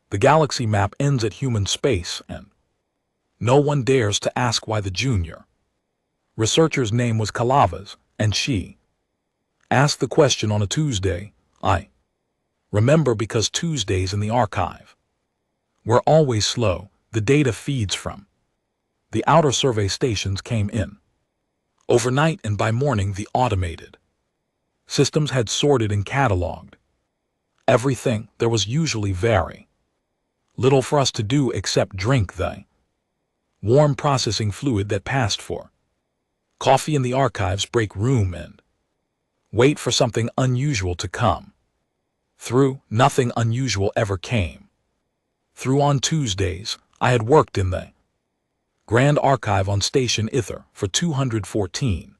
The galaxy map ends at human space, and no one dares to ask why. The junior researcher's name was Calavas, and she asked the question on a Tuesday. I remember because Tuesdays in the archive were always slow. The data feeds from the outer survey stations came in overnight, and by morning the automated systems had sorted and cataloged everything. There was usually very little for us to do except drink the warm processing fluid that passed for coffee in the archives break room and wait for something unusual to come through. Nothing unusual ever came through on Tuesdays. I had worked in the Grand Archive on Station Ither for 214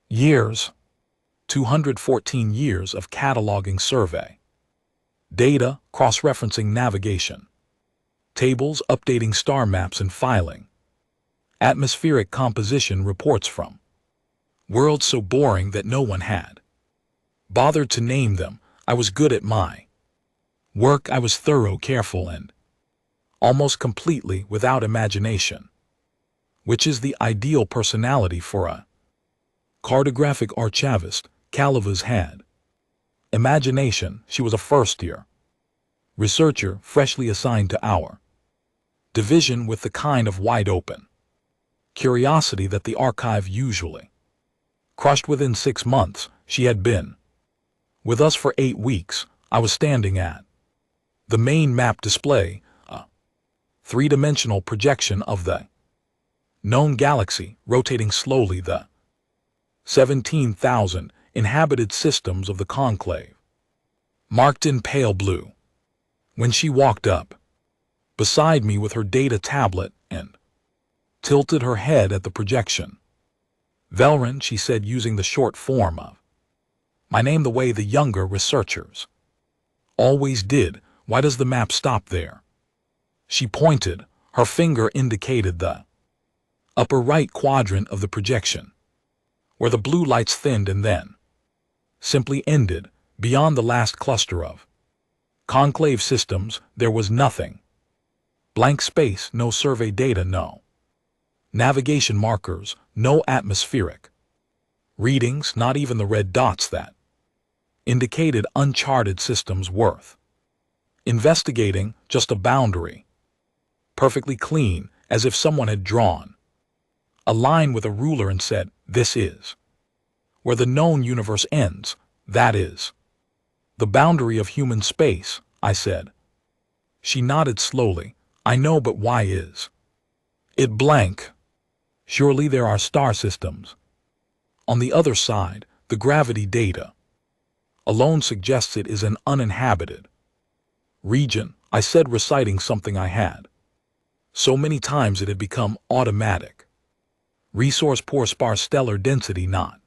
years. 214 years of cataloging survey data, cross-referencing navigation tables, updating star maps, and filing atmospheric composition reports from worlds so boring that no one had bothered to name them. I was good at my work. I was thorough, careful, and almost completely without imagination, which is the ideal personality for a cartographic archivist. Calavas had imagination. She was a first-year researcher freshly assigned to our division with the kind of wide-open curiosity that the archive usually crushed within 6 months. She had been with us for 8 weeks. I was standing at the main map display, a three-dimensional projection of the known galaxy, rotating slowly the 17,000 inhabited systems of the conclave, marked in pale blue. When she walked up beside me with her data tablet and tilted her head at the projection, "Velran," she said, using the short form of my name the way the younger researchers always did. "Why does the map stop there?" She pointed. Her finger indicated the upper right quadrant of the projection, where the blue lights thinned and then simply ended. Beyond the last cluster of conclave systems, there was nothing. Blank space, no survey data, no navigation markers, no atmospheric readings, not even the red dots that indicated uncharted systems worth investigating. Just a boundary, perfectly clean, as if someone had drawn a line with a ruler and said, "This is where the known universe ends. That is the boundary of human space," I said. She nodded slowly. "I know, but why is it blank? Surely there are star systems on the other side. The gravity data alone suggests it is an uninhabited region," I said, reciting something I had so many times it had become automatic. "Resource poor, sparse, stellar density, not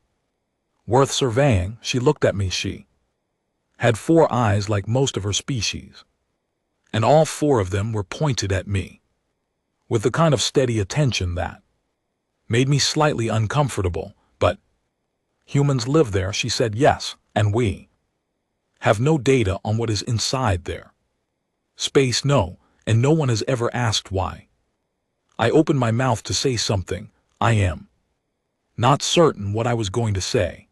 worth surveying." She looked at me. She had 4 eyes like most of her species, and all 4 of them were pointed at me with the kind of steady attention that made me slightly uncomfortable. "But humans live there," she said. "Yes, and we have no data on what is inside there. Space, no, and no one has ever asked why." I opened my mouth to say something. I am not certain what I was going to say.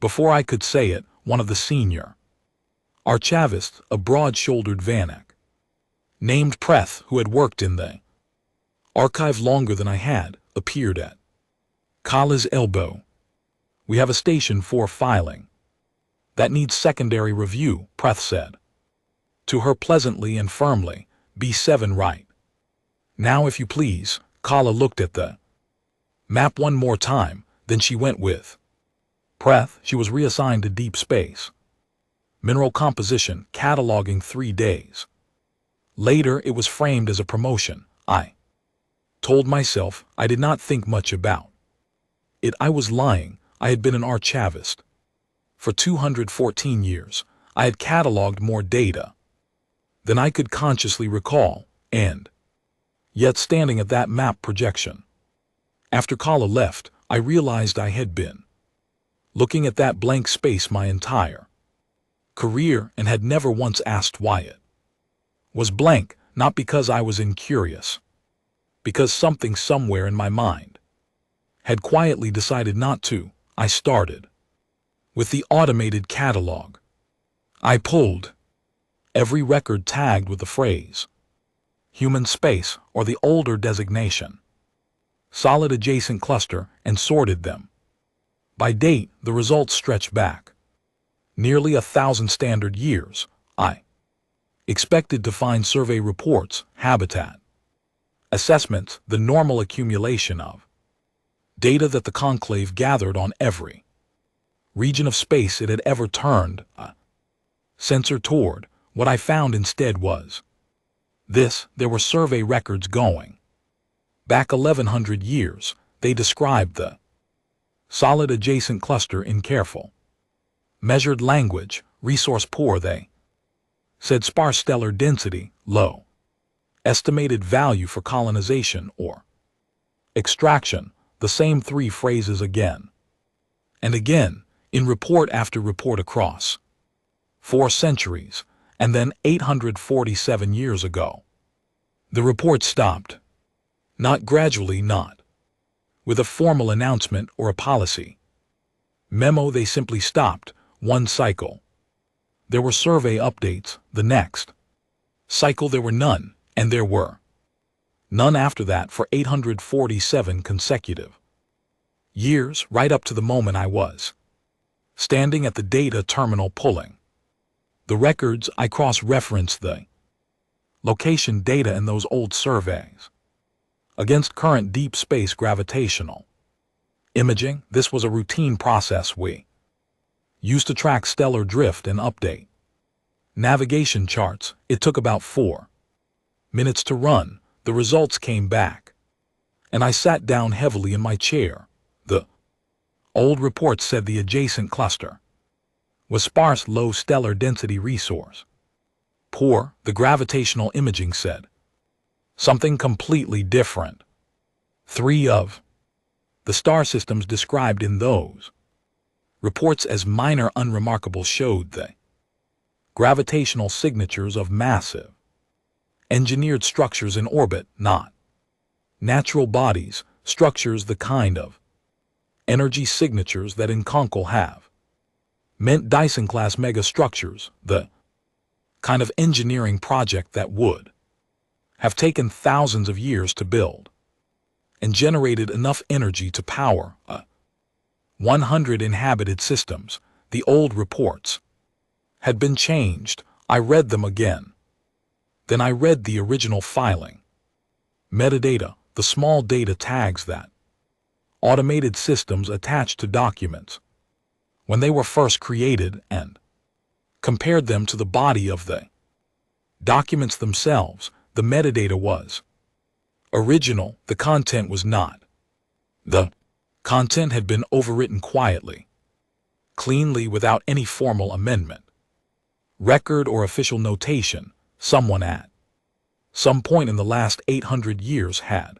Before I could say it, one of the senior archivists, a broad-shouldered Vanek named Preth, who had worked in the archive longer than I had, appeared at Kala's elbow. "We have a station 4 filing that needs secondary review," Preth said to her pleasantly and firmly. "B7 right now, if you please." Kala looked at the map one more time, then she went with Preth. She was reassigned to deep space mineral composition, cataloging 3 days. Later, it was framed as a promotion. I told myself I did not think much about it. I was lying. I had been an archivist for 214 years. I had cataloged more data than I could consciously recall, and yet standing at that map projection, after Kala left, I realized I had been looking at that blank space my entire career and had never once asked why it was blank, not because I was incurious, because something somewhere in my mind had quietly decided not to. I started with the automated catalog. I pulled every record tagged with the phrase human space or the older designation solid adjacent cluster and sorted them by date. The results stretched back nearly 1,000 standard years. I expected to find survey reports, habitat assessments, the normal accumulation of data that the conclave gathered on every region of space it had ever turned a sensor toward. What I found instead was this: there were survey records going back 1,100 years. They described the solid adjacent cluster in careful, measured language. Resource poor, they said. Sparse stellar density, low. Estimated value for colonization or extraction. The same three phrases again and again in report after report across 4 centuries. And then 847 years ago, the report stopped. Not gradually, not with a formal announcement or a policy memo. They simply stopped. One cycle, there were survey updates. The next cycle, there were none, and there were none after that for 847 consecutive years, right up to the moment I was standing at the data terminal pulling the records. I cross-referenced the location data in those old surveys against current deep space gravitational imaging. This was a routine process we used to track stellar drift and update navigation charts. It took about 4 minutes to run. The results came back, and I sat down heavily in my chair. The old report said the adjacent cluster was sparse, low stellar density, resource poor. The gravitational imaging said something completely different. 3 of the star systems described in those reports as minor unremarkable showed the gravitational signatures of massive engineered structures in orbit, not natural bodies, structures the kind of energy signatures that Inconcal have meant Dyson-class megastructures, the kind of engineering project that would have taken thousands of years to build and generated enough energy to power 100 inhabited systems. The old reports had been changed. I read them again. Then I read the original filing. Metadata, the small data tags that automated systems attached to documents when they were first created, and compared them to the body of the documents themselves. The metadata was original. The content was not. The content had been overwritten quietly, cleanly, without any formal amendment, record, or official notation. Someone at some point in the last 800 years had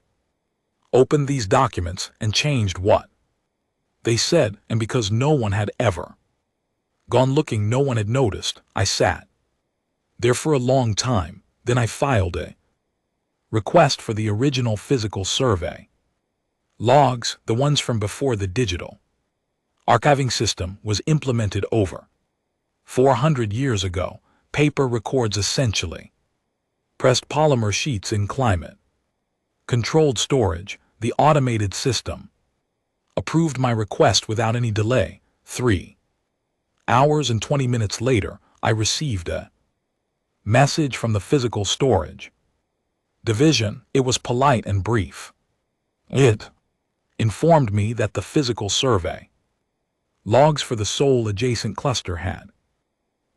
opened these documents and changed what they said, and because no one had ever gone looking, no one had noticed. I sat there for a long time. Then I filed a request for the original physical survey logs, the ones from before the digital archiving system was implemented over 400 years ago. Paper records essentially pressed polymer sheets in climate controlled storage. The automated system approved my request without any delay. 3 hours and 20 minutes later, I received a message from the physical storage division. It was polite and brief. It informed me that the physical survey logs for the sole adjacent cluster had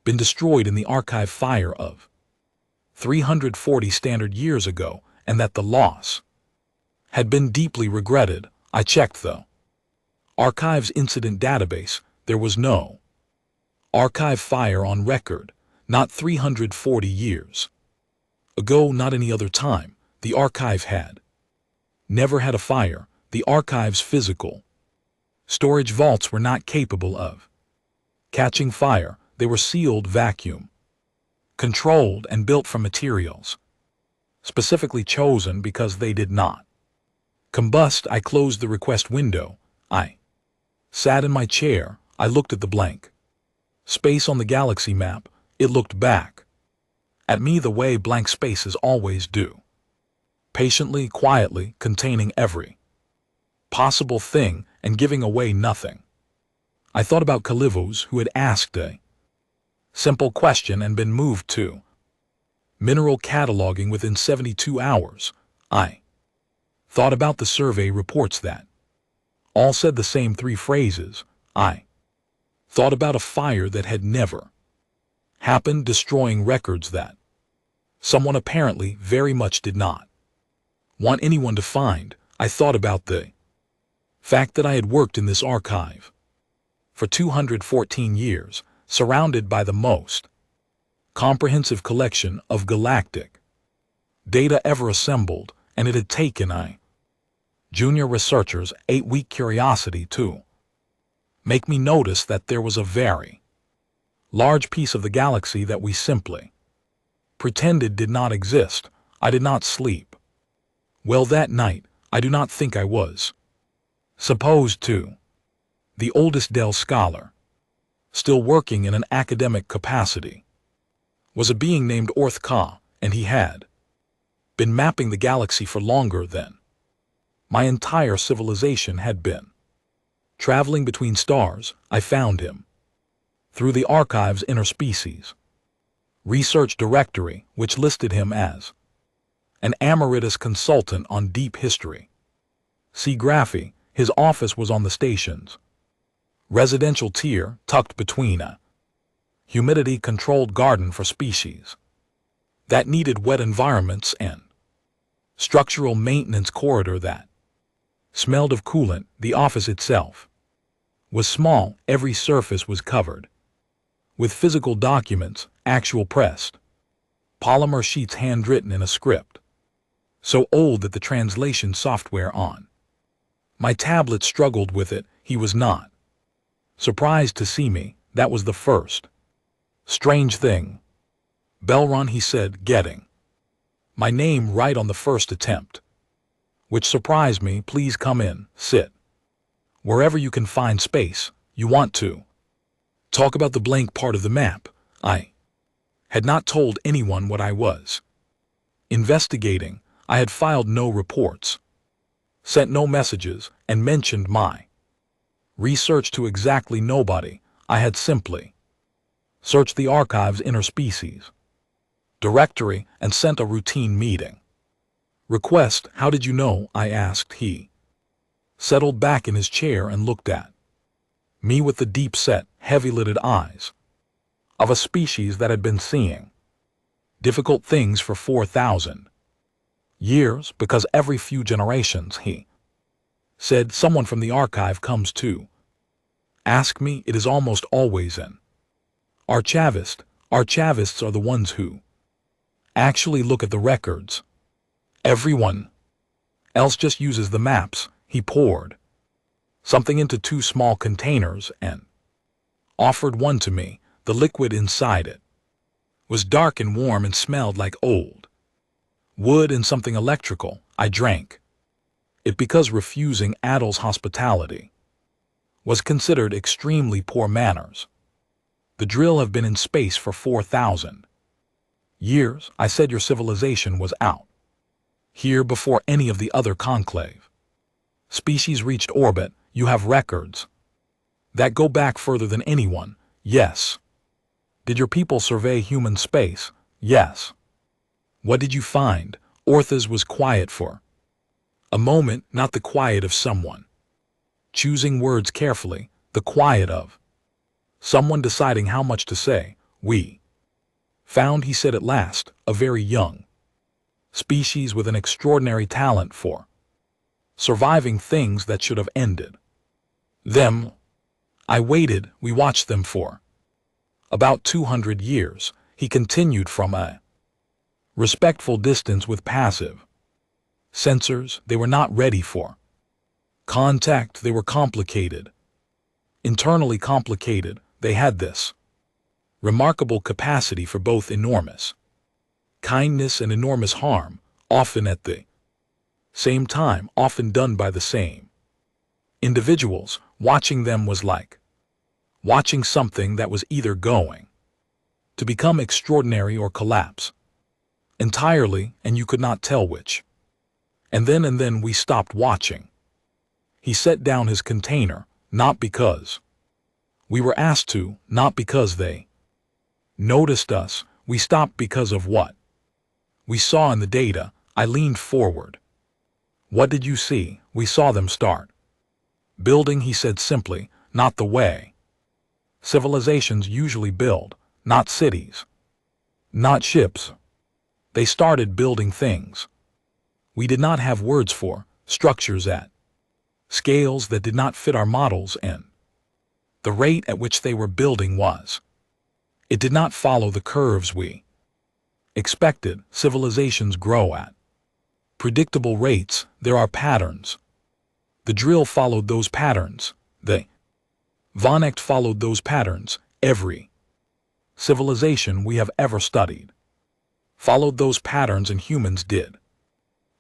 been destroyed in the archive fire of 340 standard years ago, and that the loss had been deeply regretted. I checked the archive's incident database. There was no archive fire on record, not 340 years ago, not any other time. The archive had never had a fire. The archive's physical storage vaults were not capable of catching fire. They were sealed, vacuum controlled and built from materials specifically chosen because they did not combust. I closed the request window. I sat in my chair. I looked at the blank space on the galaxy map. It looked back at me the way blank spaces always do, patiently, quietly, containing every possible thing and giving away nothing. I thought about Calivos, who had asked a simple question and been moved to mineral cataloging within 72 hours. I thought about the survey reports that all said the same 3 phrases. I thought about a fire that had never happened, destroying records that someone apparently very much did not want anyone to find. I thought about the fact that I had worked in this archive for 214 years, surrounded by the most comprehensive collection of galactic data ever assembled, and it had taken a junior researcher's 8-week curiosity to make me notice that there was a very large piece of the galaxy that we simply pretended did not exist. I did not sleep well that night. I do not think I was supposed to. The oldest Dell scholar, still working in an academic capacity, was a being named Orth Ka, and he had been mapping the galaxy for longer than my entire civilization had been. Traveling between stars, I found him through the archive's interspecies research directory, which listed him as an emeritus consultant on deep history. See Graphy. His office was on the station's residential tier, tucked between a humidity-controlled garden for species that needed wet environments and structural maintenance corridor that smelled of coolant. The office itself was small. Every surface was covered with physical documents, actual pressed polymer sheets handwritten in a script so old that the translation software on my tablet struggled with it. He was not surprised to see me. That was the first strange thing. Belron, he said, getting my name right on the first attempt, which surprised me. Please come in, sit wherever you can find space. You want to talk about the blank part of the map. I had not told anyone what I was investigating. I had filed no reports, sent no messages, and mentioned my research to exactly nobody. I had simply searched the archive's interspecies directory and sent a routine meeting request. How did you know? I asked. He settled back in his chair and looked at me with the deep-set, heavy-lidded eyes of a species that had been seeing difficult things for 4,000 years, because every few generations, he said, someone from the archive comes to ask me. It is almost always an archivist. Archivists are the ones who actually look at the records. Everyone else just uses the maps. He poured something into 2 small containers and offered one to me. The liquid inside it was dark and warm and smelled like old wood and something electrical. I drank it because refusing Adol's hospitality was considered extremely poor manners. The drill have been in space for 4,000 years. I said your civilization was out here before any of the other conclave species reached orbit. You have records that go back further than anyone. Yes. Did your people survey human space? Yes. What did you find? Orthez was quiet for a moment, not the quiet of someone choosing words carefully, the quiet of someone deciding how much to say. We found, he said at last, a very young species with an extraordinary talent for surviving things that should have ended them. I waited. We watched them for about 200 years. He continued from a respectful distance with passive sensors. They were not ready for contact. They were complicated, internally complicated. They had this remarkable capacity for both enormous kindness and enormous harm, often at the same time, often done by the same individuals. Watching them was like watching something that was either going to become extraordinary or collapse entirely, and you could not tell which. And then we stopped watching. He set down his container, not because we were asked to, not because they noticed us. We stopped because of what we saw in the data. I leaned forward. What did you see? We saw them start building, he said simply, not the way civilizations usually build, not cities, not ships. They started building things we did not have words for, structures at scales that did not fit our models, and the rate at which they were building it did not follow the curves we expected. Civilizations grow at predictable rates. There are patterns. The drill followed those patterns. The Von Echt followed those patterns. Every civilization we have ever studied followed those patterns, and humans did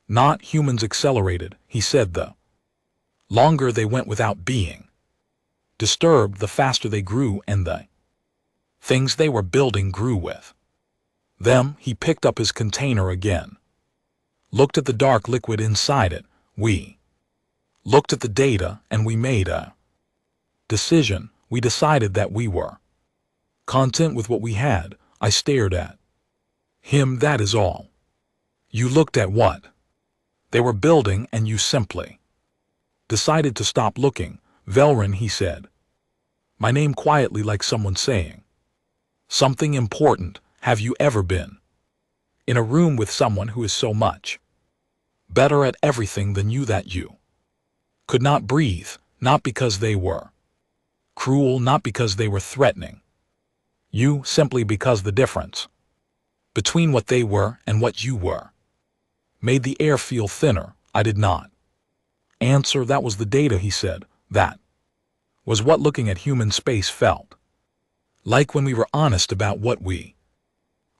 not. Humans accelerated, he said. The longer they went without being disturbed, the faster they grew, and the things they were building grew with them. He picked up his container again, looked at the dark liquid inside it. We looked at the data, and we made a decision. We decided that we were content with what we had. I stared at him. That is all. You looked at what they were building, and you simply decided to stop looking. Velrun, he said, my name quietly, like someone saying something important. Have you ever been in a room with someone who is so much better at everything than you that you could not breathe, not because they were cruel, not because they were threatening you, simply because the difference between what they were and what you were made the air feel thinner? I did not answer. That was the data, he said. That was what looking at human space felt like when we were honest about what we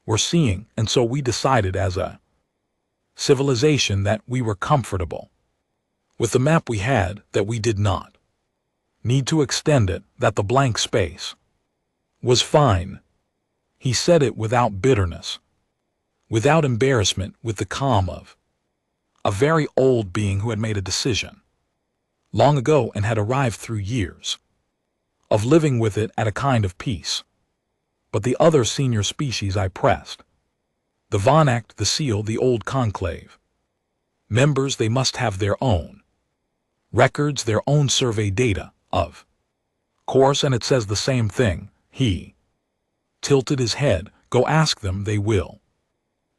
were seeing, and so we decided as a civilization that we were comfortable with the map we had, that we did not need to extend it, that the blank space was fine. He said it without bitterness, without embarrassment, with the calm of a very old being who had made a decision long ago and had arrived through years of living with it at a kind of peace. But the other senior species, I pressed. The Von Echt, the Seal, the old conclave members, they must have their own records, their own survey data, of course, and it says the same thing. He tilted his head. Go ask them. They will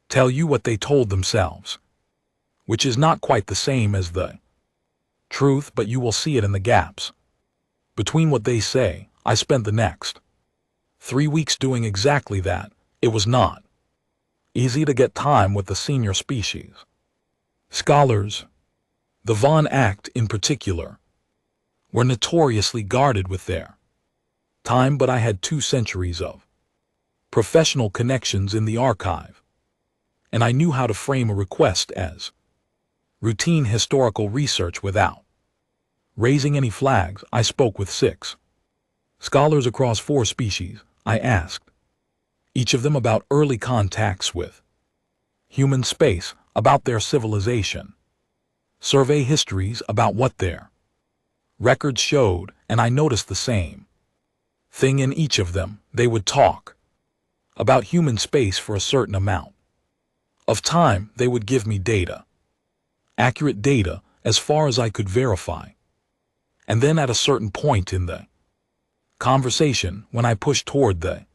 tell you what they told themselves, which is not quite the same as the truth, but you will see it in the gaps between what they say. I spent the next 3 weeks doing exactly that. It was not easy to get time with the senior species scholars. The Von Echt, in particular, were notoriously guarded with their time, but I had 2 centuries of professional connections in the archive, and I knew how to frame a request as routine historical research without raising any flags. I spoke with 6 scholars across 4 species. I asked each of them about early contacts with human space, about their civilization, survey histories, about what their records showed, and I noticed the same thing in each of them. They would talk about human space for a certain amount of time. They would give me data, accurate data, as far as I could verify. And then at a certain point in the conversation, when I pushed toward the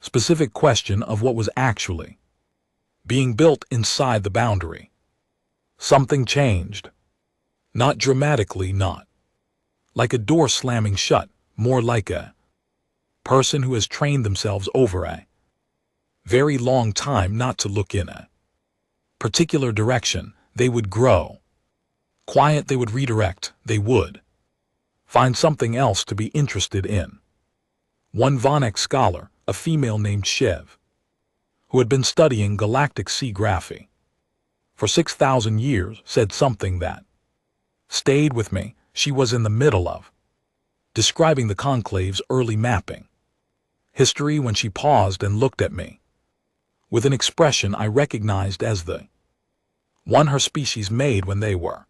specific question of what was actually being built inside the boundary, something changed. Not dramatically, not like a door slamming shut, more like a person who has trained themselves over a very long time not to look in a particular direction. They would grow quiet, they would redirect, they would find something else to be interested in. One Von Echt scholar, a female named Shev, who had been studying galactic seagraphy for 6,000 years, said something that stayed with me. She was in the middle of describing the conclave's early mapping history when she paused and looked at me with an expression I recognized as the one her species made when they were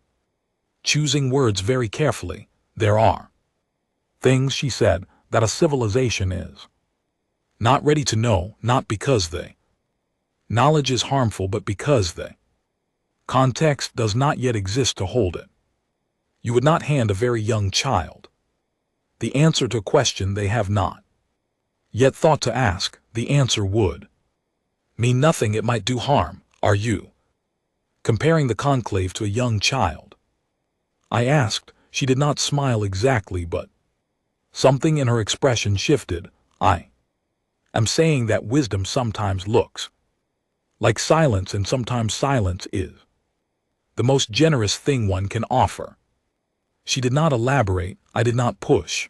choosing words very carefully. There are things, she said, that a civilization is not ready to know, not because the knowledge is harmful, but because the context does not yet exist to hold it. You would not hand a very young child the answer to a question they have not yet thought to ask. The answer would mean nothing. It might do harm. Are you comparing the conclave to a young child? I asked. She did not smile exactly, but something in her expression shifted. I am saying that wisdom sometimes looks like silence, and sometimes silence is the most generous thing one can offer. She did not elaborate. I did not push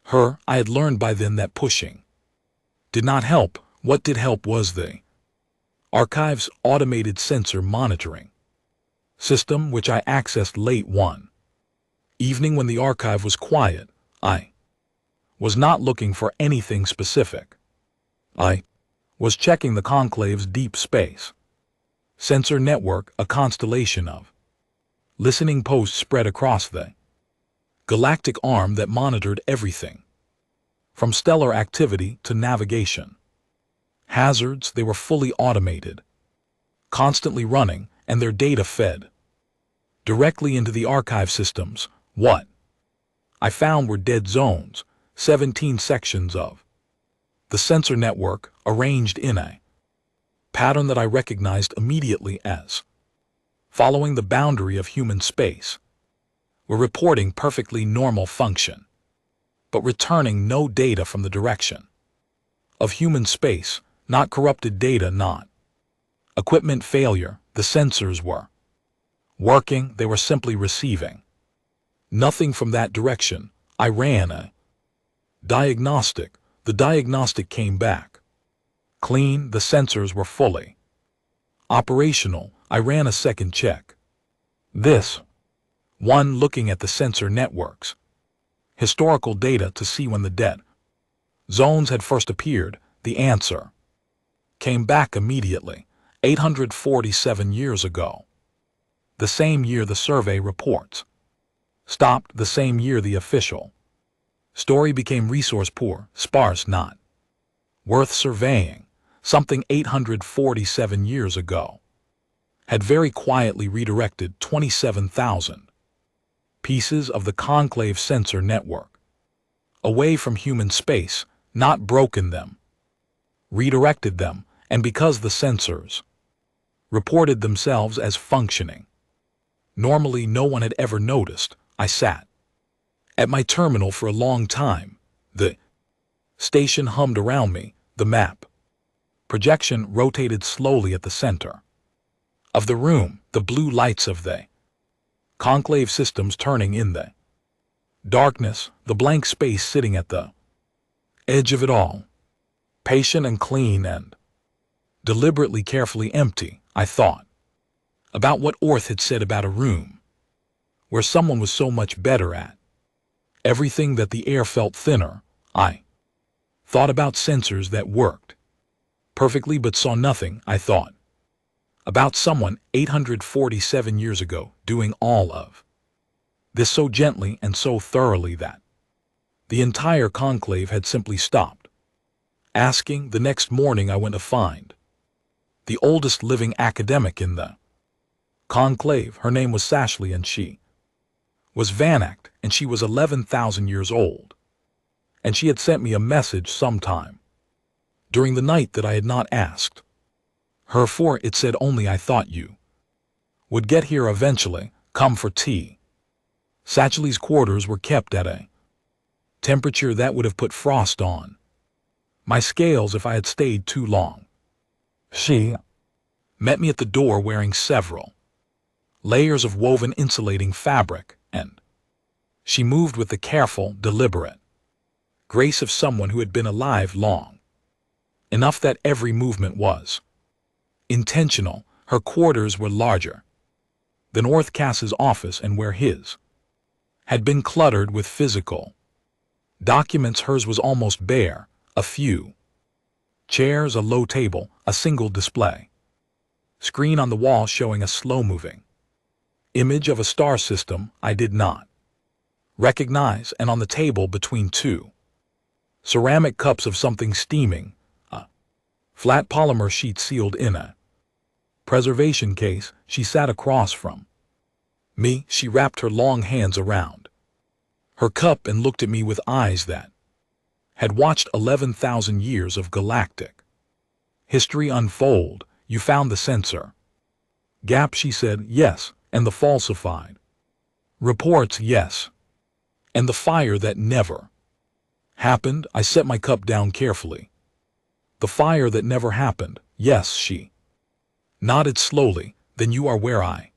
her. I had learned by then that pushing did not help. What did help was the archive's automated sensor monitoring system, which I accessed late one evening when the archive was quiet. I was not looking for anything specific. I was checking the conclave's deep space sensor network, a constellation of listening posts spread across the galactic arm that monitored everything from stellar activity to navigation hazards. They were fully automated, constantly running, and their data fed directly into the archive systems. What I found were dead zones, 17 sections of the sensor network arranged in a pattern that I recognized immediately as following the boundary of human space. Were reporting perfectly normal function, but returning no data from the direction of human space, not corrupted data, not equipment failure. The sensors were working, they were simply receiving nothing from that direction. I ran a diagnostic. The diagnostic came back clean. The sensors were fully operational. I ran a second check. This one looking at the sensor network's historical data to see when the dead zones had first appeared. The answer came back immediately, 847 years ago. The same year the survey reports stopped, the same year the official story became resource poor, sparse, not worth surveying. Something 847 years ago had very quietly redirected 27,000 pieces of the conclave sensor network away from human space, not broken them, redirected them, and because the sensors reported themselves as functioning normally, no one had ever noticed. I sat at my terminal for a long time. The station hummed around me. The map projection rotated slowly at the center of the room, the blue lights of the conclave systems turning in the darkness, the blank space sitting at the edge of it all, patient and clean and deliberately carefully empty. I thought about what Orth had said about a room where someone was so much better at everything that the air felt thinner. I thought about sensors that worked perfectly but saw nothing. I thought about someone 847 years ago doing all of this so gently and so thoroughly that the entire conclave had simply stopped asking. The next morning I went to find the oldest living academic in the conclave. Her name was Sashli, and she was Vanacht, and she was 11,000 years old. And she had sent me a message sometime during the night that I had not asked her for. It said only, I thought you would get here eventually. Come for tea. Sashli's quarters were kept at a temperature that would have put frost on my scales if I had stayed too long. She met me at the door wearing several layers of woven insulating fabric, and she moved with the careful, deliberate grace of someone who had been alive long. enough that every movement was intentional. Her quarters were larger than Orthcass's office, and where his had been cluttered with physical documents, hers was almost bare. A few chairs, a low table, a single display screen on the wall showing a slow-moving image of a star system I did not recognize, and on the table between two ceramic cups of something steaming, a flat polymer sheet sealed in a preservation case. She sat across from me. She wrapped her long hands around her cup and looked at me with eyes that had watched 11,000 years of galactic history unfold. You found the sensor gap, she said. Yes. And the falsified reports? Yes. And the fire that never happened? I set my cup down carefully. The fire that never happened? Yes. She nodded slowly. Then you are where I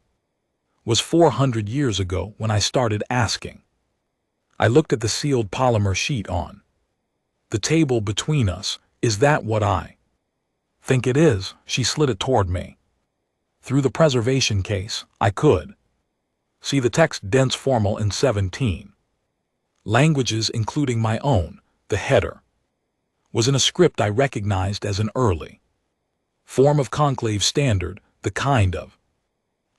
was 400 years ago when I started asking. I looked at the sealed polymer sheet on the table between us. Is that what I think it is? She slid it toward me. Through the preservation case, I could see the text, dense, formal, in 17 languages, including my own. The header was in a script I recognized as an early form of Conclave standard, the kind of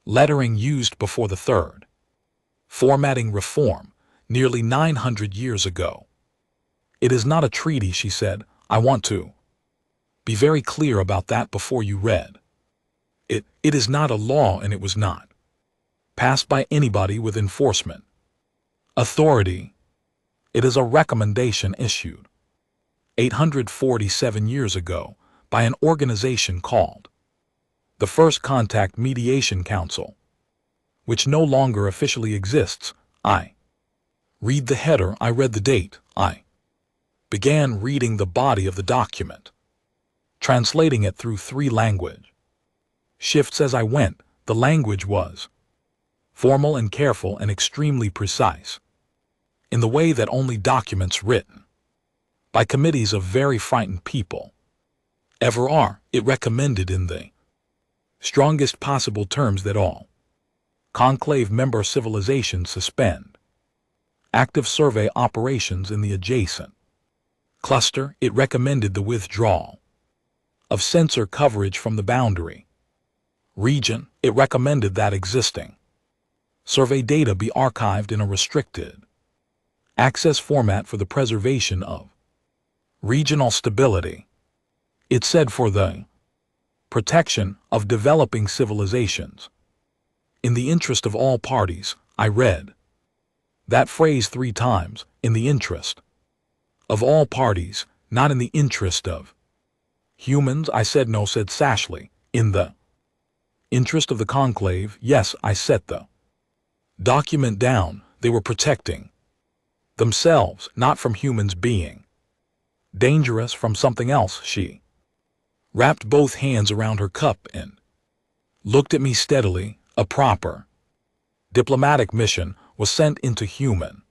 lettering used before the third formatting reform nearly 900 years ago. It is not a treaty, she said. I want to be very clear about that before you read it. It is not a law, and it was not passed by anybody with enforcement authority. It is a recommendation issued 847 years ago by an organization called the First Contact Mediation Council, which no longer officially exists. I read the header. I read the date. I began reading the body of the document, translating it through 3 language shifts as I went. The language was formal and careful and extremely precise, in the way that only documents written by committees of very frightened people ever are. It recommended in the strongest possible terms that all Conclave member civilizations suspend active survey operations in the adjacent cluster. It recommended the withdrawal of sensor coverage from the boundary region. It recommended that existing survey data be archived in a restricted access format for the preservation of regional stability. It said for the protection of developing civilizations. In the interest of all parties. I read that phrase 3 times. In the interest of all parties, not in the interest of humans. I said no, said Sashley. In the interest of the Conclave. Yes. I set the document down. They were protecting themselves, not from humans being dangerous, from something else. She wrapped both hands around her cup and looked at me steadily. A proper diplomatic mission was sent into human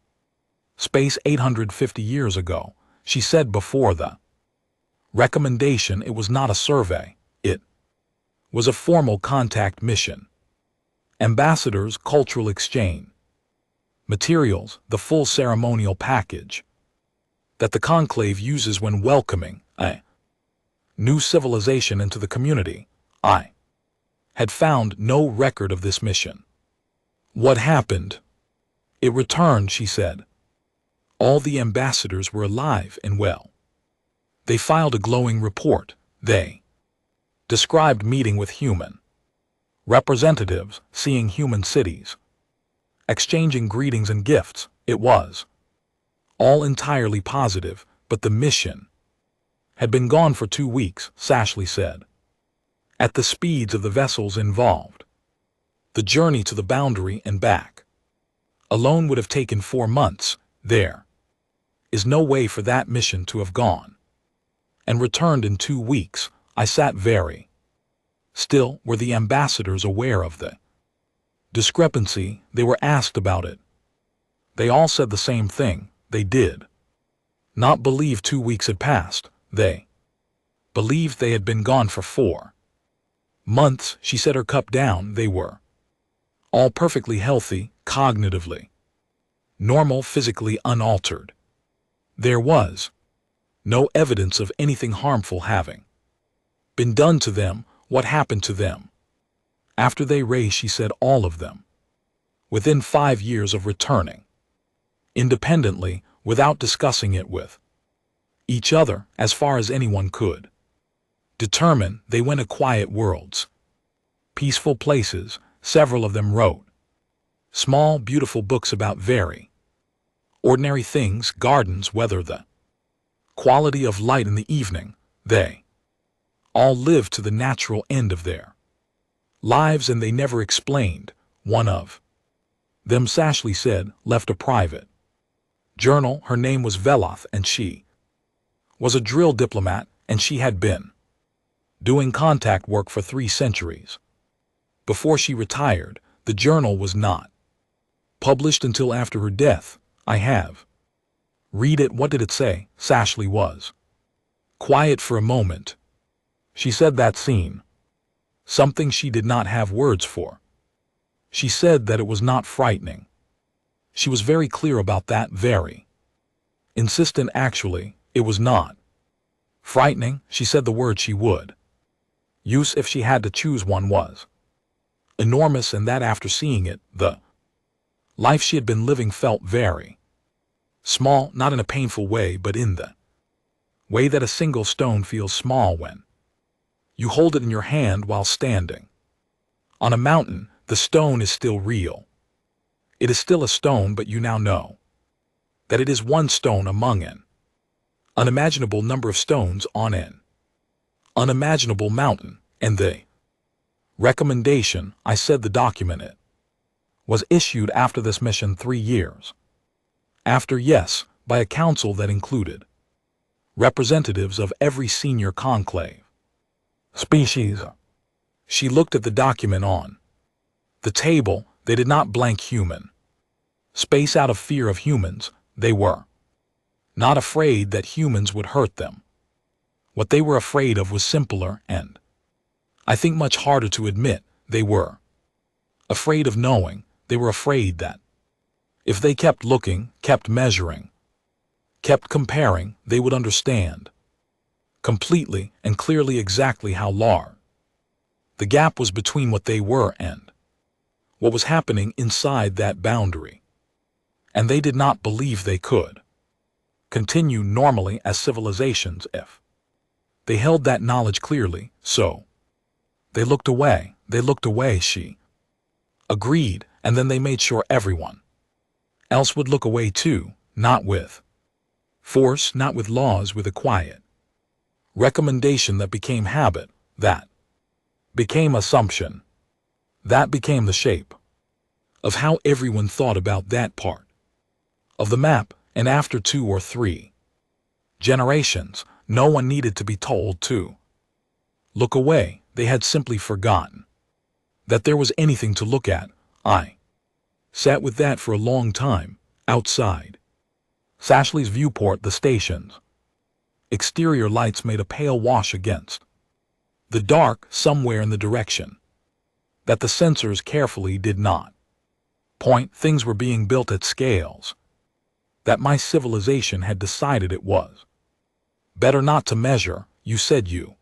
space 850 years ago, she said. Before the recommendation, it was not a survey. It was a formal contact mission. Ambassadors, cultural exchange materials, the full ceremonial package that the Conclave uses when welcoming a new civilization into the community. I had found no record of this mission. What happened? It returned, she said. All the ambassadors were alive and well. They filed a glowing report. They described meeting with human representatives, seeing human cities, exchanging greetings and gifts. It was all entirely positive, but the mission had been gone for 2 weeks, Sashley said. At the speeds of the vessels involved, the journey to the boundary and back alone would have taken 4 months. There is no way for that mission to have gone and returned in 2 weeks. I sat very still. Were the ambassadors aware of the discrepancy? They were asked about it. They all said the same thing. They did not believe 2 weeks had passed. They believed they had been gone for 4 months. She set her cup down. They were all perfectly healthy, cognitively normal, physically unaltered. There was no evidence of anything harmful having been done to them. What happened to them? After they raised, she said, all of them. Within 5 years of returning, independently, without discussing it with each other, as far as anyone could determine, they went to quiet worlds, peaceful places. Several of them wrote small, beautiful books about very ordinary things, gardens, weather, the quality of light in the evening. They all lived to the natural end of their lives, and they never explained. One of them, Sashley said, left a private journal. Her name was Veloth, and she was a drill diplomat, and she had been doing contact work for 3 centuries. Before she retired, the journal was not published until after her death. I have read it. What did it say? Sashley was quiet for a moment. She said that scene, something she did not have words for. She said that it was not frightening. She was very clear about that, very insistent. Actually, it was not frightening. She said the word she would use if she had to choose one was enormous, and that after seeing it, the life she had been living felt very small, not in a painful way, but in the way that a single stone feels small when you hold it in your hand while standing on a mountain. The stone is still real. It is still a stone, but you now know that it is one stone among an unimaginable number of stones on an unimaginable mountain. And the recommendation, I said, the document, it was issued after this mission 3 years after, yes, by a council that included representatives of every senior conclave species. She looked at the document on the table. They did not blank human space out of fear of humans. They were not afraid that humans would hurt them. What they were afraid of was simpler and, I think, much harder to admit. They were afraid of knowing. They were afraid that if they kept looking, kept measuring, kept comparing, they would understand completely and clearly exactly how large the gap was between what they were and what was happening inside that boundary. And they did not believe they could continue normally as civilizations if they held that knowledge clearly. So they looked away. They looked away, she agreed, and then they made sure everyone else would look away too, not with force, not with laws, with a quiet recommendation that became habit, that became assumption, that became the shape of how everyone thought about that part of the map. And after 2 or 3 generations, no one needed to be told to look away. They had simply forgotten that there was anything to look at. I sat with that for a long time. Outside Sashley's viewport, the station's exterior lights made a pale wash against the dark somewhere in the direction that the sensors carefully did not point. Things were being built at scales that my civilization had decided it was better not to measure. You said you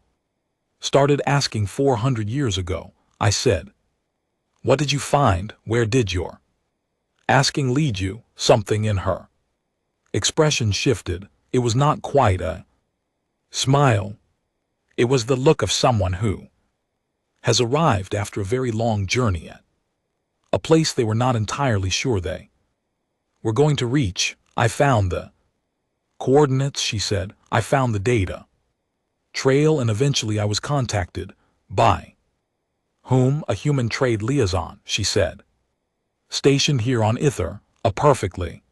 started asking 400 years ago. I said, what did you find? Where did your asking lead you? Something in her expression shifted. It was not quite a smile. It was the look of someone who has arrived after a very long journey at a place they were not entirely sure they were going to reach. I found the coordinates, she said. I found the data trail, and eventually I was contacted by whom? A human trade liaison, she said, stationed here on Ither, a perfectly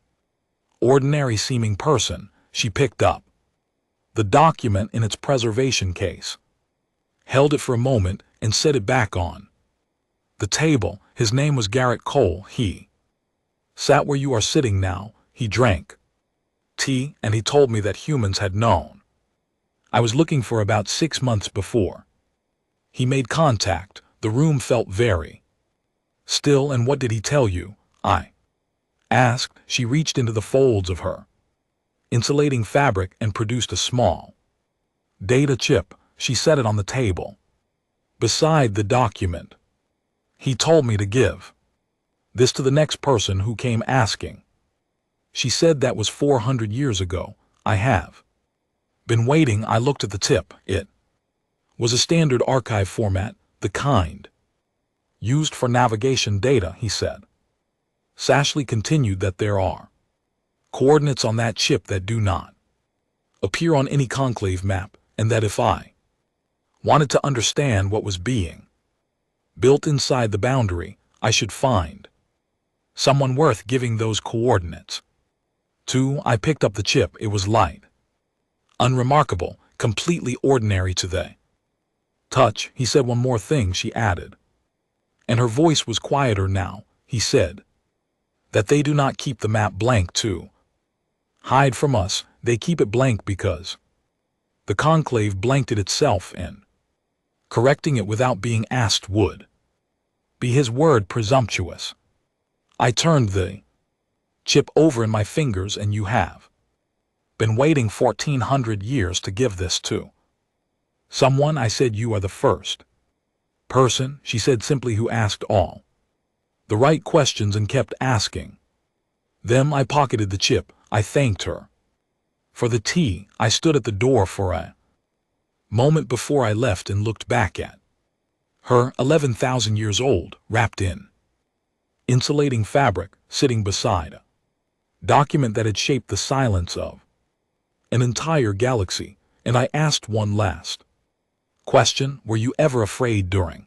ordinary seeming person. She picked up the document in its preservation case, held it for a moment, and set it back on the table. His name was Garrett Cole. He sat where you are sitting now. He drank tea, and he told me that humans had known I was looking for about 6 months before. He made contact. The room felt very still. And what did he tell you? I asked. She reached into the folds of her insulating fabric and produced a small data chip. She set it on the table beside the document. He told me to give this to the next person who came asking. She said that was 400 years ago. I have been waiting. I looked at the tip. It was a standard archive format, the kind used for navigation data, he said. Sashley continued that there are coordinates on that chip that do not appear on any conclave map, and that if I wanted to understand what was being built inside the boundary, I should find someone worth giving those coordinates to. I picked up the chip. It was light, unremarkable, completely ordinary to the touch. He said one more thing, she added, and her voice was quieter now. He said that they do not keep the map blank to hide from us. They keep it blank because the conclave blanked it itself, and correcting it without being asked would be his word presumptuous. I turned the chip over in my fingers. And you have been waiting 1400 years to give this to someone? I said. You are the first person, she said simply, who asked all the right questions and kept asking them. I pocketed the chip. I thanked her for the tea. I stood at the door for a moment before I left and looked back at her, 11,000 years old, wrapped in insulating fabric, sitting beside a document that had shaped the silence of an entire galaxy. And I asked one last question. Were you ever afraid during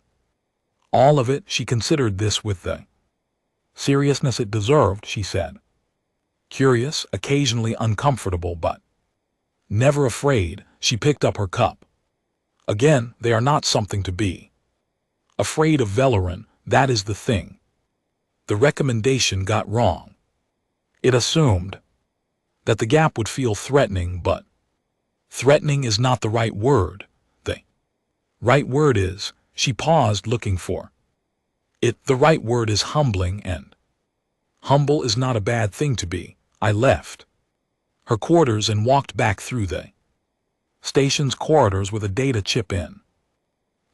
all of it? She considered this with the seriousness it deserved. She said, curious, occasionally uncomfortable, but never afraid. She picked up her cup. Again, they are not something to be afraid of, Valoran. That is the thing the recommendation got wrong. It assumed that the gap would feel threatening, but threatening is not the right word. The right word is, she paused, looking for it. The right word is humbling, and humble is not a bad thing to be. I left her quarters and walked back through the station's corridors with a data chip in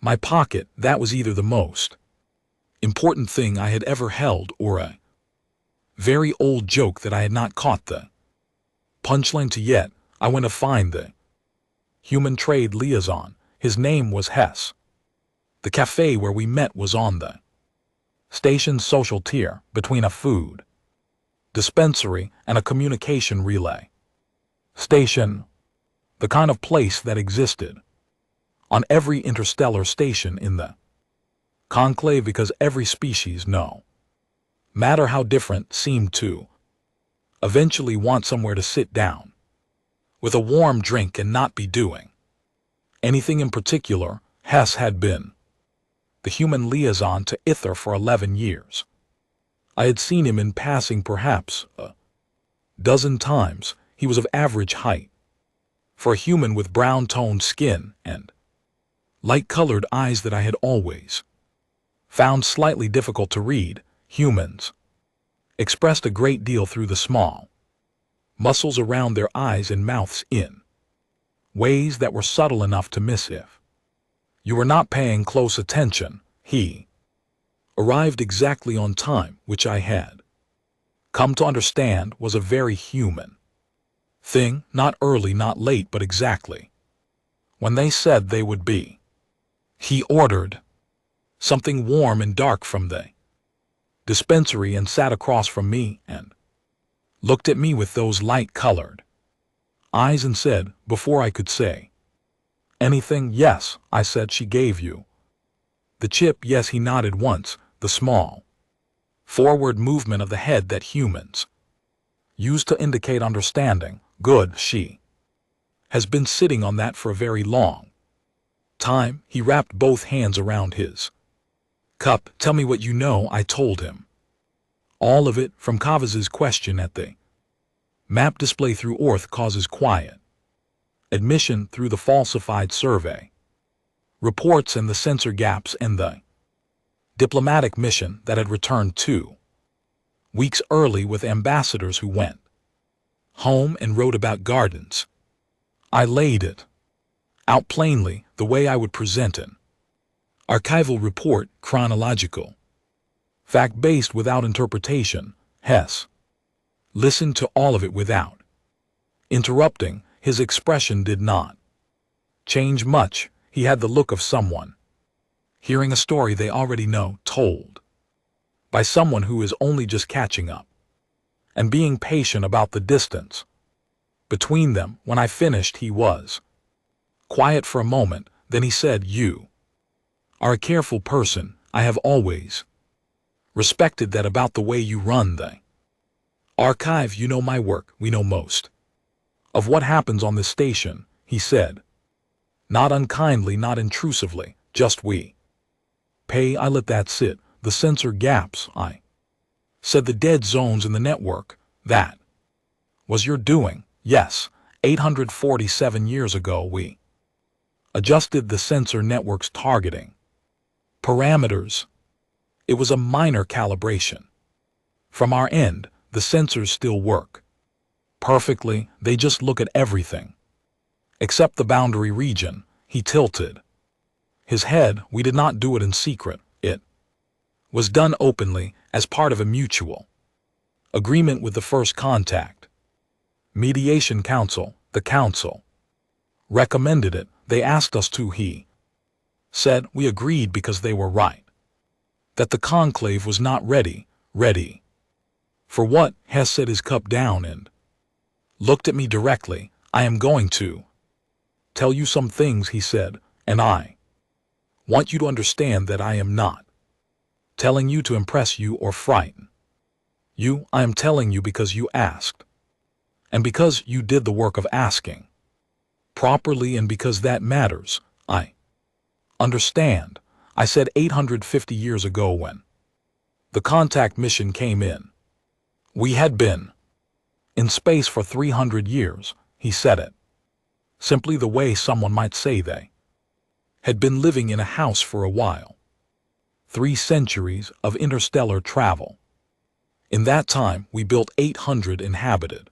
my pocket. That was either the most important thing I had ever held, or a very old joke that I had not caught the punchline to yet. I went to find the human trade liaison. His name was Hess. The cafe where we met was on the station's social tier, between a food dispensary and a communication relay station, the kind of place that existed on every interstellar station in the conclave, because every species, no matter how different, seemed to eventually want somewhere to sit down with a warm drink and not be doing anything in particular. Hess had been the human liaison to Ither for 11 years. I had seen him in passing perhaps a dozen times. He was of average height for a human, with brown-toned skin and light-colored eyes that I had always found slightly difficult to read. Humans expressed a great deal through the small muscles around their eyes and mouths, in ways that were subtle enough to miss if you were not paying close attention. He arrived exactly on time, which I had come to understand was a very human thing. Not early, not late, but exactly when they said they would be. He ordered something warm and dark from the dispensary and sat across from me and looked at me with those light-colored eyes and said, before I could say anything, "Yes," I said. "She gave you the chip?" "Yes." He nodded once, the small forward movement of the head that humans use to indicate understanding. "Good. She has been sitting on that for a very long time." He wrapped both hands around his cup. "Tell me what you know." I told him all of it, from Kavaz's question at the map display through Orth Cause's quiet admission through the falsified survey, reports and the censor gaps, and the diplomatic mission that had returned 2 weeks early with ambassadors who went home and wrote about gardens. I laid it out plainly the way I would present an archival report, chronological, fact-based without interpretation. Hess listened to all of it without interrupting. His expression did not change much. He had the look of someone hearing a story they already know, told by someone who is only just catching up, and being patient about the distance between them. When I finished, he was quiet for a moment, then he said, "You are a careful person. I have always respected that about the way you run the archive. You know my work. We know most of what happens on this station," he said. Not unkindly, not intrusively, just we pay. I let that sit. The censor gaps, I said, the dead zones in the network. That was your doing. Yes, 847 years ago we adjusted the censor network's targeting parameters. It was a minor calibration. From our end, the sensors still work perfectly. They just look at everything except the boundary region. He tilted his head. We did not do it in secret. It was done openly as part of a mutual agreement with the First Contact Mediation Council. The council recommended it. They asked us to. He said we agreed because they were right, that the conclave was not ready for what? Hess set his cup down and looked at me directly. I am going to tell you some things, he said, and I want you to understand that I am not telling you to impress you or frighten you. I am telling you because you asked, and because you did the work of asking properly, and because that matters. I understand. I said 850 years ago when the contact mission came in. We had been in space for 300 years. He said it simply the way someone might say they had been living in a house for a while. 3 centuries of interstellar travel. In that time, we built 800 inhabited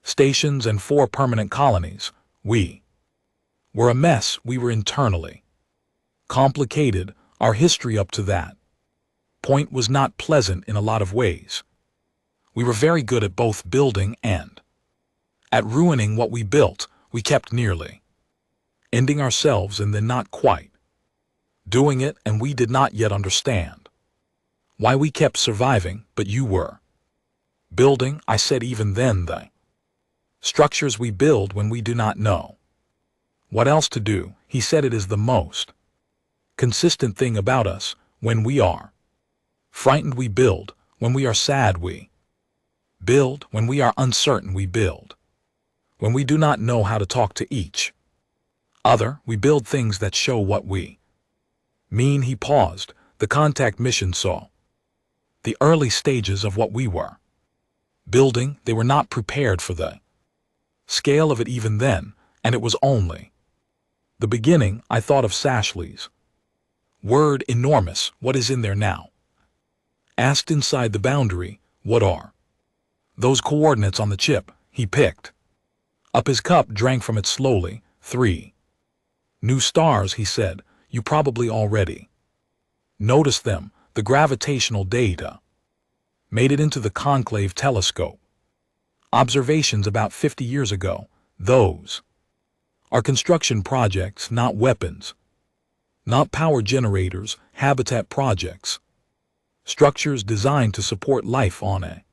stations and 4 permanent colonies. We were a mess. We were internally complicated. Our history up to that point was not pleasant in a lot of ways. We were very good at both building and at ruining what we built. We kept nearly ending ourselves and then not quite doing it, and we did not yet understand why we kept surviving. But you were building. I said even then the structures we build when we do not know what else to do. He said it is the most consistent thing about us. When we are frightened, we build. When we are sad, we build. When we are uncertain, we build. When we do not know how to talk to each other, we build things that show what we mean. He paused. The contact mission saw the early stages of what we were building. They were not prepared for the scale of it even then, and it was only the beginning. I thought of Sashley's word enormous. What is in there now? Asked. Inside the boundary. What are those coordinates on the chip? He picked up his cup, drank from it slowly. 3 new stars, he said. You probably already noticed them. The gravitational data made it into the conclave telescope observations about 50 years ago. Those are construction projects, not weapons, not power generators, habitat projects, structures designed to support life on a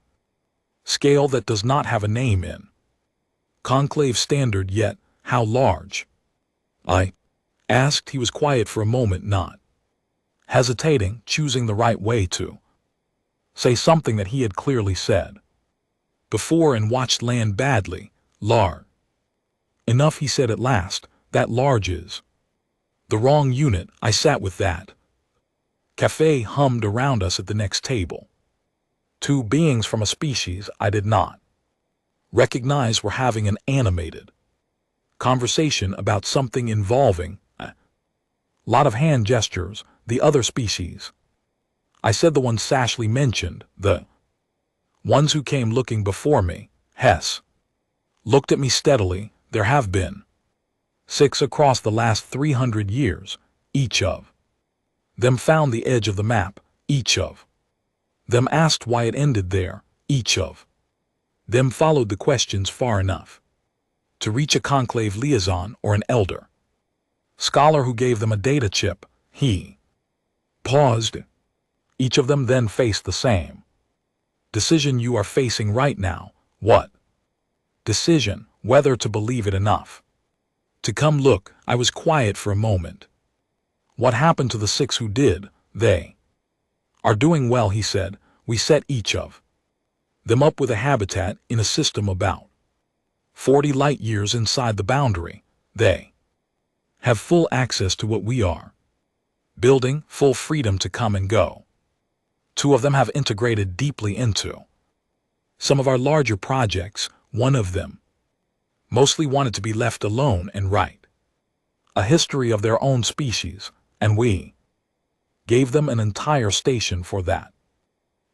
scale that does not have a name in conclave standard yet. How large? I asked. He was quiet for a moment, not hesitating, choosing the right way to say something that he had clearly said before and watched land badly. Large enough, he said at last. That large is the wrong unit. I sat with that. Cafe hummed around us at the next table. 2 beings from a species I did not recognize were having an animated Conversation about something involving a lot of hand gestures, the other species. I said the ones Sashley mentioned, the ones who came looking before me. Hess looked at me steadily. There have been 6 across the last 300 years. Each of them found the edge of the map. Each of them asked why it ended there. Each of them followed the questions far enough to reach a conclave liaison or an elder scholar who gave them a data chip. He paused. Each of them then faced the same decision you are facing right now. What decision? Whether to believe it enough to come look. I was quiet for a moment. What happened to the 6 who did? They are doing well, he said. We set each of them up with a habitat in a system about 40 light years inside the boundary. They have full access to what we are building, full freedom to come and go. 2 of them have integrated deeply into some of our larger projects. One of them mostly wanted to be left alone and write a history of their own species, and we gave them an entire station for that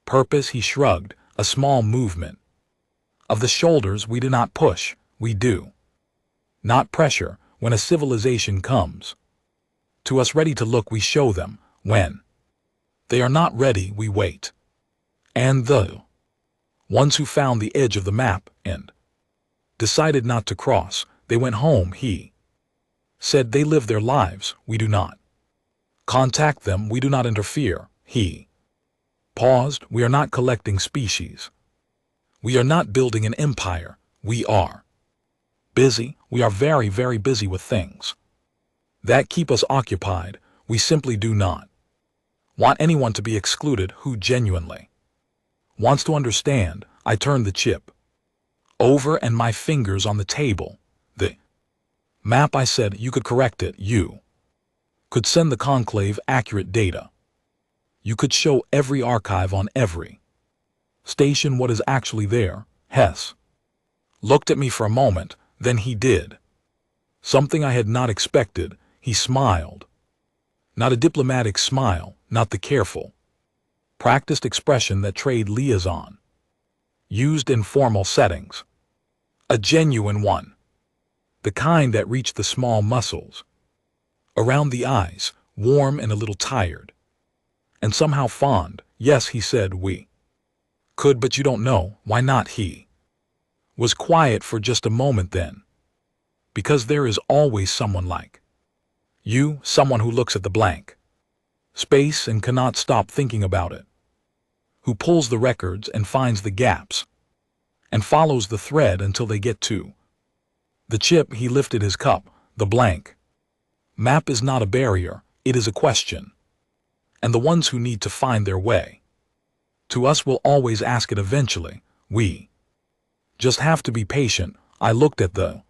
purpose. He shrugged, a small movement of the shoulders. We do not push, we do not pressure. When a civilization comes to us ready to look, we show them. When they are not ready, we wait. And the ones who found the edge of the map and decided not to cross, they went home. He said they live their lives. We do not contact them. We do not interfere. He paused. We are not collecting species. We are not building an empire. We are busy. We are very, very busy with things that keep us occupied. We simply do not want anyone to be excluded who genuinely wants to understand. I turned the chip over and my fingers on the table. The map, I said. You could correct it. You could send the conclave accurate data. You could show every archive on every station what is actually there. Hess looked at me for a moment, then he did something I had not expected. He smiled. Not a diplomatic smile, not the careful, practiced expression that trade liaison used in formal settings. A genuine one. The kind that reached the small muscles around the eyes, warm and a little tired, and somehow fond. Yes, he said, we could, but you don't know. Why not? He was quiet for just a moment then. Because there is always someone like you, someone who looks at the blank space and cannot stop thinking about it, who pulls the records and finds the gaps and follows the thread until they get to the chip. He lifted his cup. The blank map is not a barrier, it is a question. And the ones who need to find their way to us will always ask it eventually. We just have to be patient. I looked at the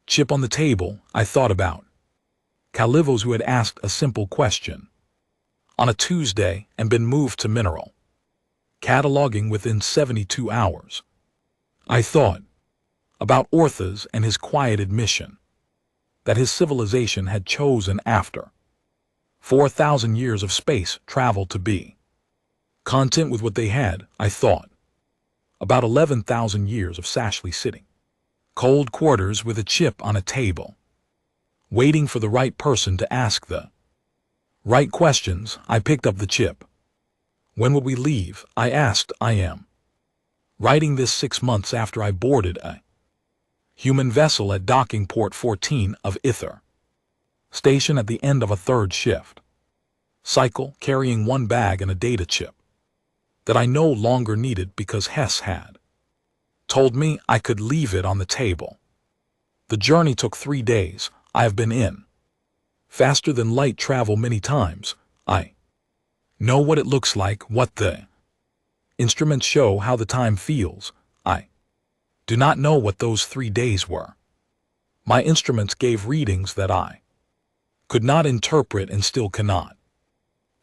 chip on the table. I thought about Calivos, who had asked a simple question on a Tuesday and been moved to mineral cataloging within 72 hours. I thought about Orthas and his quiet admission that his civilization had chosen after 4,000 years of space travel to be content with what they had. I thought about 11,000 years of Sashley sitting cold quarters with a chip on a table, waiting for the right person to ask the right questions. I picked up the chip. When will we leave? I asked. I am writing this 6 months after I boarded a human vessel at docking port 14 of Ither station at the end of a 3rd shift cycle, carrying 1 bag and a data chip that I no longer needed because Hess had told me I could leave it on the table. The journey took 3 days. I have been in faster than light travel many times. I know what it looks like, what the instruments show, how the time feels. I do not know what those 3 days were. My instruments gave readings that I could not interpret and still cannot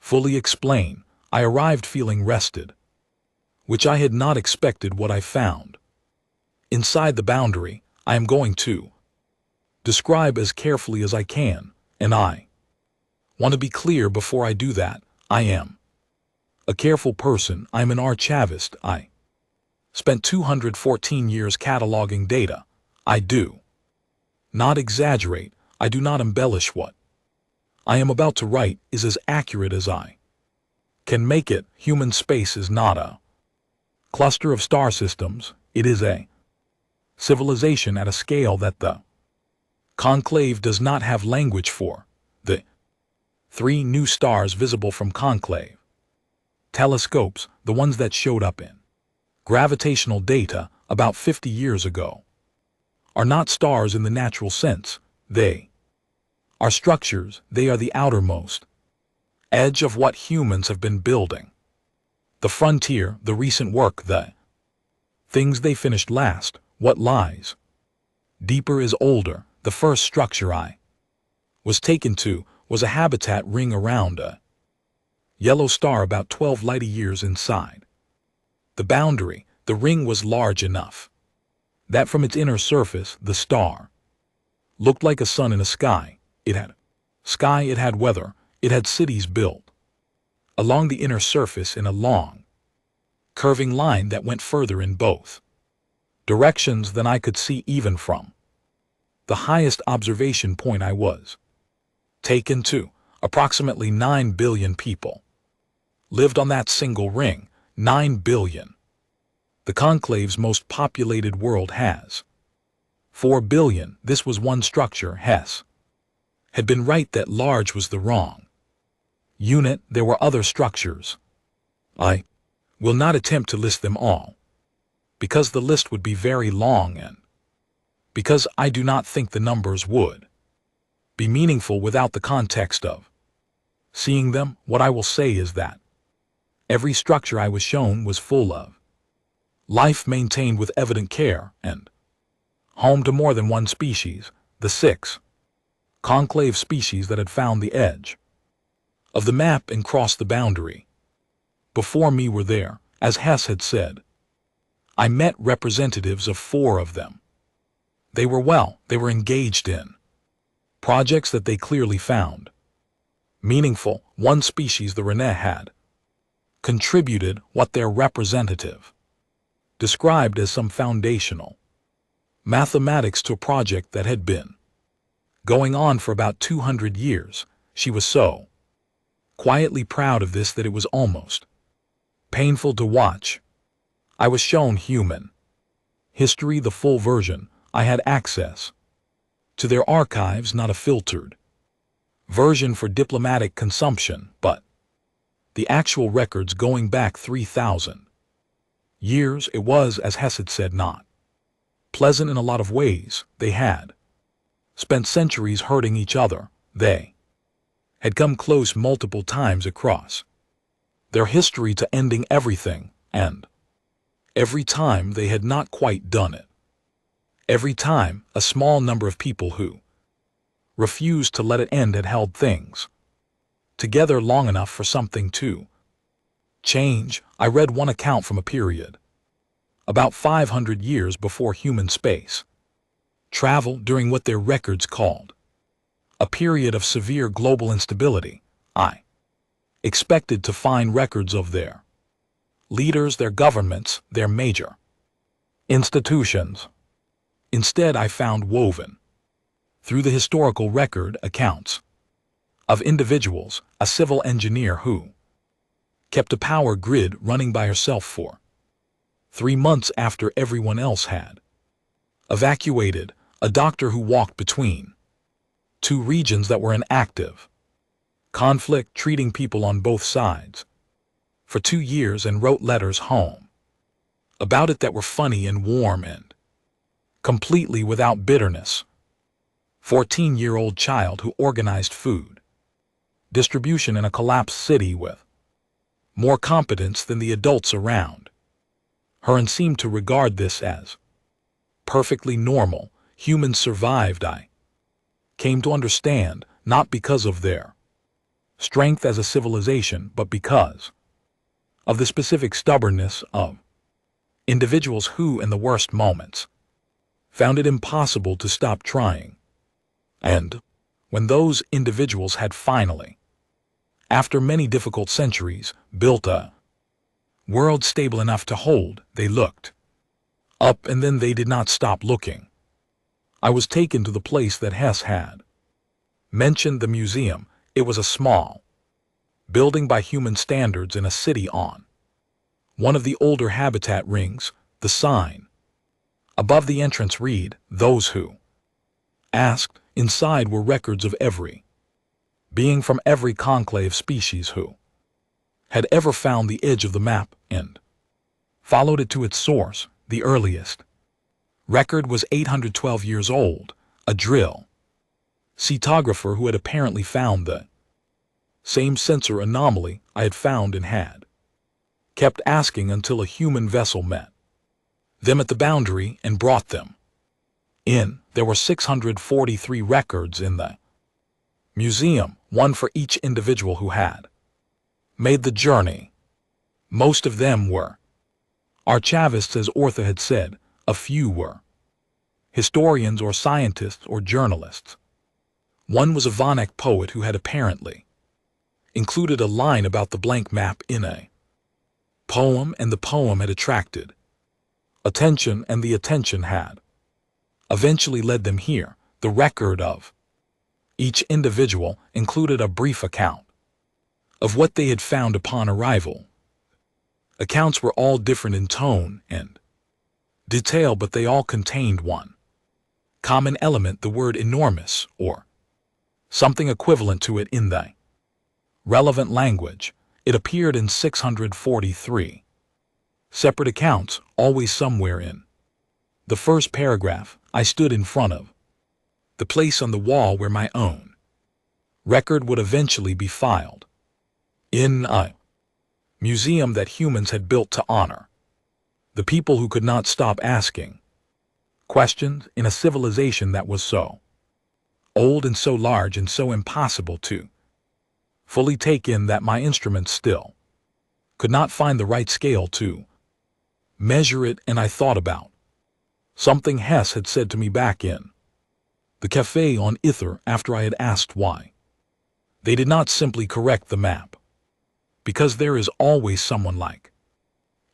fully explain. I arrived feeling rested, which I had not expected. What I found inside the boundary, I am going to describe as carefully as I can, and I want to be clear before I do that. I am a careful person. I'm an archivist. I spent 214 years cataloging data. I do not exaggerate. I do not embellish. What I am about to write is as accurate as I can make it. Human space is not a cluster of star systems. It is a civilization at a scale that the Conclave does not have language for. The 3 new stars visible from Conclave telescopes, the ones that showed up in gravitational data about 50 years ago, are not stars in the natural sense. They are structures. They are the outermost edge of what humans have been building. The frontier, the recent work, the things they finished last. What lies deeper is older. The first structure I was taken to was a habitat ring around a yellow star about 12 light-years inside. The boundary, the ring, was large enough that from its inner surface the star looked like a sun in a sky. It had sky, it had weather, it had cities built along the inner surface in a long, curving line that went further in both directions than I could see even from the highest observation point I was taken to. Approximately 9 billion people lived on that single ring. 9 billion. The Conclave's most populated world has 4 billion. This was one structure. Hess had been right that large was the wrong unit. There were other structures. I will not attempt to list them all, because the list would be very long and because I do not think the numbers would be meaningful without the context of seeing them. What I will say is that every structure I was shown was full of life, maintained with evident care, and home to more than one species, the 6 Conclave species that had found the edge of the map and crossed the boundary before me were there. As Hess had said, I met representatives of 4 of them. They were engaged in projects that they clearly found meaningful. One species, the Rene, had contributed what their representative described as some foundational mathematics to a project that had been going on for about 200 years. She was so quietly proud of this that it was almost painful to watch. I was shown human history, the full version. I had access to their archives, not a filtered version for diplomatic consumption, but the actual records going back 3,000 years. It was, as Hess had said, not pleasant in a lot of ways. They had spent centuries hurting each other. They had come close multiple times across their history to ending everything, and every time they had not quite done it. Every time, a small number of people who refused to let it end had held things together long enough for something to change. I read one account from a period about 500 years before human space travel, during what their records called a period of severe global instability. I expected to find records of their leaders, their governments, their major institutions. Instead, I found woven through the historical record accounts of individuals, a civil engineer who kept a power grid running by herself for 3 months after everyone else had evacuated, a doctor who walked between 2 regions that were in active conflict, treating people on both sides for 2 years, and wrote letters home about it that were funny and warm and completely without bitterness. 14-year-old child who organized food distribution in a collapsed city with more competence than the adults around her, and seemed to regard this as perfectly normal. Humans survived, I came to understand, not because of their strength as a civilization, but because of the specific stubbornness of individuals who, in the worst moments, found it impossible to stop trying. And when those individuals had finally, after many difficult centuries, built a world stable enough to hold, they looked up, and then they did not stop looking. I was taken to the place that Hess had mentioned, the museum. It was a small building by human standards in a city on one of the older habitat rings. The sign above the entrance read, "Those who asked." Inside were records of every being from every conclave species who had ever found the edge of the map and followed it to its source. The earliest record was 812 years old. A drill cartographer who had apparently found the same sensor anomaly I had found and had kept asking until a human vessel met them at the boundary and brought them in. There were 643 records in the museum, one for each individual who had made the journey. Most of them were archivists, as Ortha had said. A few were historians or scientists or journalists. One was a Vanak poet who had apparently included a line about the blank map in a poem, and the poem had attracted attention, and the attention had eventually led them here. The record of each individual included a brief account of what they had found upon arrival. Accounts were all different in tone and detail, but they all contained one common element: the word enormous, or something equivalent to it in the relevant language. It appeared in 643 separate accounts, always somewhere in the first paragraph. I stood in front of the place on the wall where my own record would eventually be filed, in a museum that humans had built to honor the people who could not stop asking questions, in a civilization that was so old and so large and so impossible to fully take in that my instruments still could not find the right scale to measure it. And I thought about something Hess had said to me back in the cafe on Ither after I had asked why they did not simply correct the map. Because there is always someone like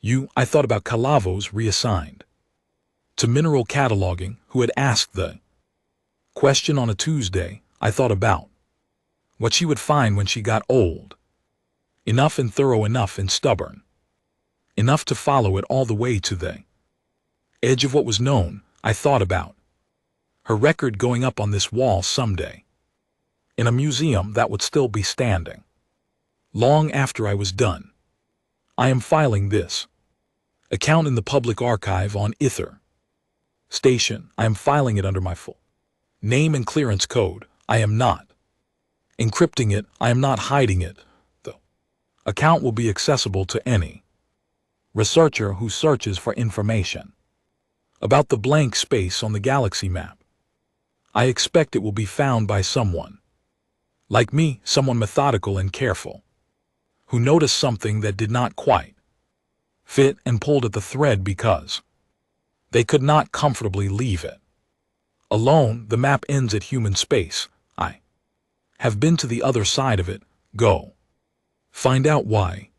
you. I thought about Calavos, reassigned to mineral cataloging, who had asked the question on a Tuesday. I thought about what she would find when she got old enough and thorough enough and stubborn enough to follow it all the way to the edge of what was known. I thought about her record going up on this wall someday, in a museum that would still be standing long after I was done. I am filing this account in the public archive on Ither Station. I am filing it under my full name and clearance code. I am not encrypting it. I am not hiding it. The account will be accessible to any researcher who searches for information about the blank space on the galaxy map. I expect it will be found by someone like me, someone methodical and careful, who noticed something that did not quite fit and pulled at the thread because they could not comfortably leave it alone. The map ends at human space. I have been to the other side of it. Go find out why.